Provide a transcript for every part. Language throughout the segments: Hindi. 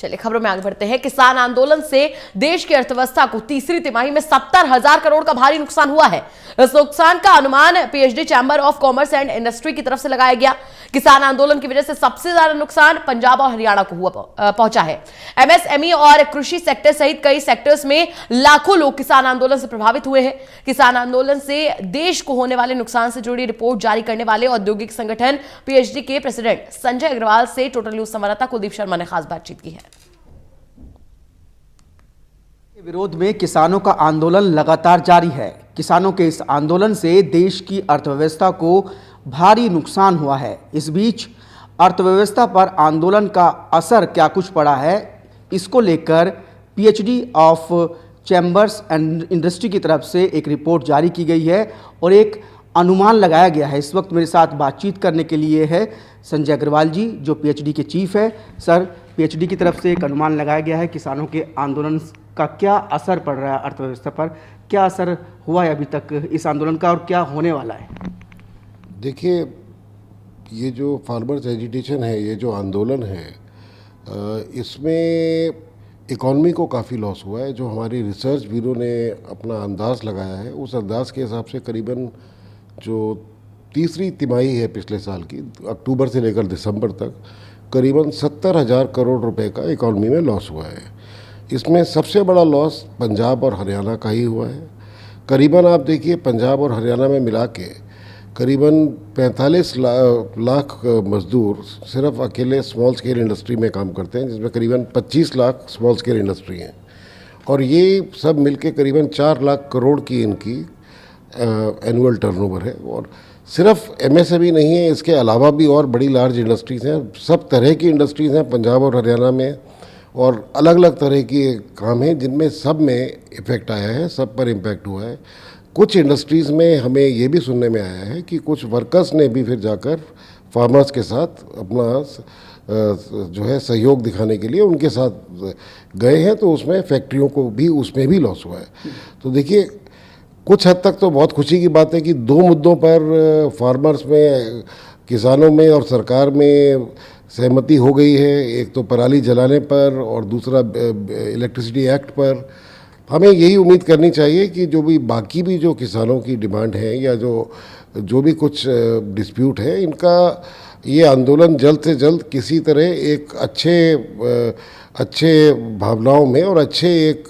चलिए खबरों में आगे बढ़ते हैं। किसान आंदोलन से देश की अर्थव्यवस्था को तीसरी तिमाही में 70,000 करोड़ का भारी नुकसान हुआ है। इस नुकसान का अनुमान PhD chamber of commerce and industry की तरफ से लगाया गया। किसान आंदोलन की वजह से सबसे ज्यादा नुकसान पंजाब और हरियाणा को पहुंचा है। एमएसएमई और कृषि सेक्टर सहित कई सेक्टर्स में लाखों लोग किसान आंदोलन से प्रभावित हुए हैं। किसान आंदोलन से देश को होने वाले नुकसान से जुड़ी रिपोर्ट जारी करने वाले औद्योगिक संगठन पीएचडी के प्रेसिडेंट संजय अग्रवाल से टोटल न्यूज संवाददाता कुलदीप शर्मा ने खास बातचीत की है। विरोध में किसानों का आंदोलन लगातार जारी है। किसानों के इस आंदोलन से देश की अर्थव्यवस्था को भारी नुकसान हुआ है। इस बीच अर्थव्यवस्था पर आंदोलन का असर क्या कुछ पड़ा है, इसको लेकर PhD of chambers and industry की तरफ से एक रिपोर्ट जारी की गई है और एक अनुमान लगाया गया है। इस वक्त मेरे साथ बातचीत करने के लिए है संजय अग्रवाल जी, जो पीएचडी के चीफ है। सर, पीएचडी की तरफ से एक अनुमान लगाया गया है, किसानों के आंदोलन का क्या असर पड़ रहा है अर्थव्यवस्था पर, क्या असर हुआ है अभी तक इस आंदोलन का और क्या होने वाला है? देखिए, ये जो फार्मर्स एजिटेशन है, ये जो आंदोलन है, इसमें इकॉनमी को काफ़ी लॉस हुआ है। जो हमारी रिसर्च ब्यूरो ने अपना अंदाज़ लगाया है, उस अंदाज़ के हिसाब से करीबन जो तीसरी तिमाही है पिछले साल की, अक्टूबर से लेकर दिसंबर तक, करीबन 70,000 करोड़ रुपए का इकॉनमी में लॉस हुआ है। इसमें सबसे बड़ा लॉस पंजाब और हरियाणा का ही हुआ है। करीबन आप देखिए, पंजाब और हरियाणा में मिला के करीबन 45 लाख मज़दूर सिर्फ अकेले स्मॉल स्केल इंडस्ट्री में काम करते हैं, जिसमें करीबन 25 लाख स्मॉल स्केल इंडस्ट्री हैं, और ये सब मिलके करीबन 4 लाख करोड़ की इनकी एनुअल टर्नओवर है। और सिर्फ एमएसएमई नहीं है, इसके अलावा भी और बड़ी लार्ज इंडस्ट्रीज़ हैं। सब तरह की इंडस्ट्रीज़ हैं पंजाब और हरियाणा में, और अलग अलग तरह के काम हैं जिनमें सब में इफ़ेक्ट आया है, सब पर इम्पैक्ट हुआ है। कुछ इंडस्ट्रीज़ में हमें ये भी सुनने में आया है कि कुछ वर्कर्स ने भी फिर जाकर फार्मर्स के साथ अपना जो है सहयोग दिखाने के लिए उनके साथ गए हैं, तो उसमें फैक्ट्रियों को भी, उसमें भी लॉस हुआ है। तो देखिए, कुछ हद तक तो बहुत खुशी की बात है कि दो मुद्दों पर फार्मर्स में, किसानों में और सरकार में सहमति हो गई है। एक तो पराली जलाने पर और दूसरा इलेक्ट्रिसिटी एक्ट पर। हमें यही उम्मीद करनी चाहिए कि जो भी बाकी भी जो किसानों की डिमांड है या जो भी कुछ डिस्प्यूट है, इनका ये आंदोलन जल्द से जल्द किसी तरह एक अच्छे भावनाओं में और अच्छे एक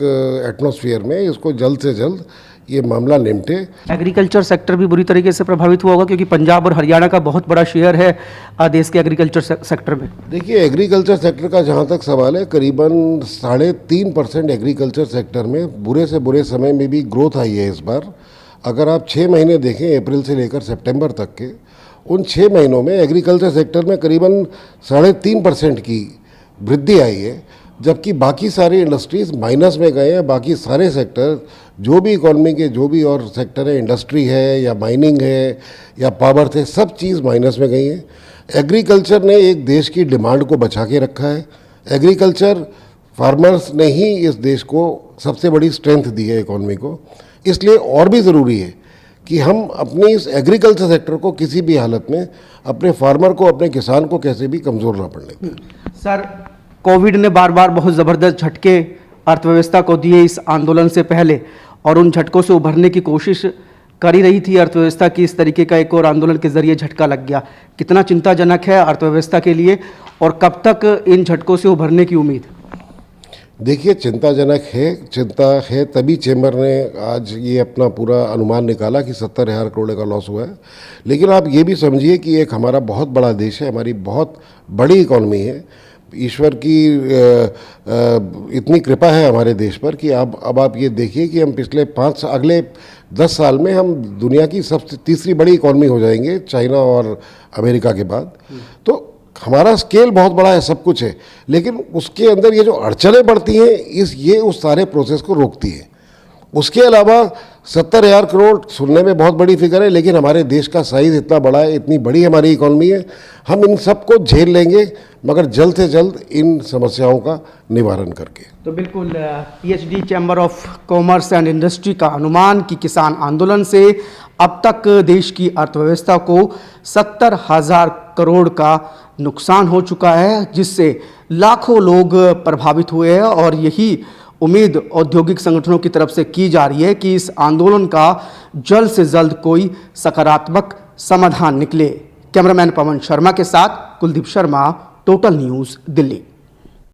एटमॉस्फेयर में इसको जल्द से जल्द ये मामला निपटे। एग्रीकल्चर सेक्टर भी बुरी तरीके से प्रभावित हुआ होगा, क्योंकि पंजाब और हरियाणा का बहुत बड़ा शेयर है देश के एग्रीकल्चर सेक्टर में। देखिए, एग्रीकल्चर सेक्टर का जहाँ तक सवाल है, करीबन 3.5% एग्रीकल्चर सेक्टर में बुरे से बुरे समय में भी ग्रोथ आई है इस बार। अगर आप 6 महीने देखें, अप्रैल से लेकर सितंबर तक के, उन 6 महीनों में एग्रीकल्चर सेक्टर में करीबन 3.5% की वृद्धि आई है, जबकि बाकी सारी इंडस्ट्रीज़ माइनस में गए हैं। बाकी सारे सेक्टर, जो भी इकॉनमी के जो भी और सेक्टर है, इंडस्ट्री है या माइनिंग है या पावर थे, सब चीज़ माइनस में गई है। एग्रीकल्चर ने एक देश की डिमांड को बचा के रखा है। एग्रीकल्चर, फार्मर्स ने ही इस देश को सबसे बड़ी स्ट्रेंथ दी है इकॉनमी को। इसलिए और भी ज़रूरी है कि हम अपनी इस एग्रीकल्चर सेक्टर को किसी भी हालत में, अपने फार्मर को, अपने किसान को कैसे भी कमज़ोर ना पड़ने दें। सर, कोविड ने बार बार बहुत ज़बरदस्त झटके अर्थव्यवस्था को दिए इस आंदोलन से पहले, और उन झटकों से उभरने की कोशिश कर ही रही थी अर्थव्यवस्था की। इस तरीके का एक और आंदोलन के जरिए झटका लग गया। कितना चिंताजनक है अर्थव्यवस्था के लिए, और कब तक इन झटकों से उभरने की उम्मीद? देखिए, चिंताजनक है, चिंता है, तभी चैम्बर ने आज ये अपना पूरा अनुमान निकाला कि 70,000 करोड़ का लॉस हुआ है। लेकिन आप ये भी समझिए कि एक हमारा बहुत बड़ा देश है, हमारी बहुत बड़ी इकॉनमी है। ईश्वर की इतनी कृपा है हमारे देश पर कि अब आप ये देखिए कि हम अगले 10 साल में हम दुनिया की सबसे तीसरी बड़ी इकॉनमी हो जाएंगे, चाइना और अमेरिका के बाद। तो हमारा स्केल बहुत बड़ा है, सब कुछ है, लेकिन उसके अंदर ये जो अड़चनें बढ़ती हैं, ये उस सारे प्रोसेस को रोकती है। उसके अलावा 70,000 करोड़ सुनने में बहुत बड़ी फिगर है, लेकिन हमारे देश का साइज इतना बड़ा है, इतनी बड़ी हमारी इकॉनमी है, हम इन सबको झेल लेंगे, मगर जल्द से जल्द इन समस्याओं का निवारण करके। तो बिल्कुल PhD chamber of commerce and industry का अनुमान कि किसान आंदोलन से अब तक देश की अर्थव्यवस्था को 70,000 करोड़ का नुकसान हो चुका है, जिससे लाखों लोग प्रभावित हुए हैं और यही उम्मीद औद्योगिक संगठनों की तरफ से की जा रही है कि इस आंदोलन का जल्द से जल्द कोई सकारात्मक समाधान निकले। कैमरामैन पवन शर्मा के साथ कुलदीप शर्मा, टोटल न्यूज़, दिल्ली।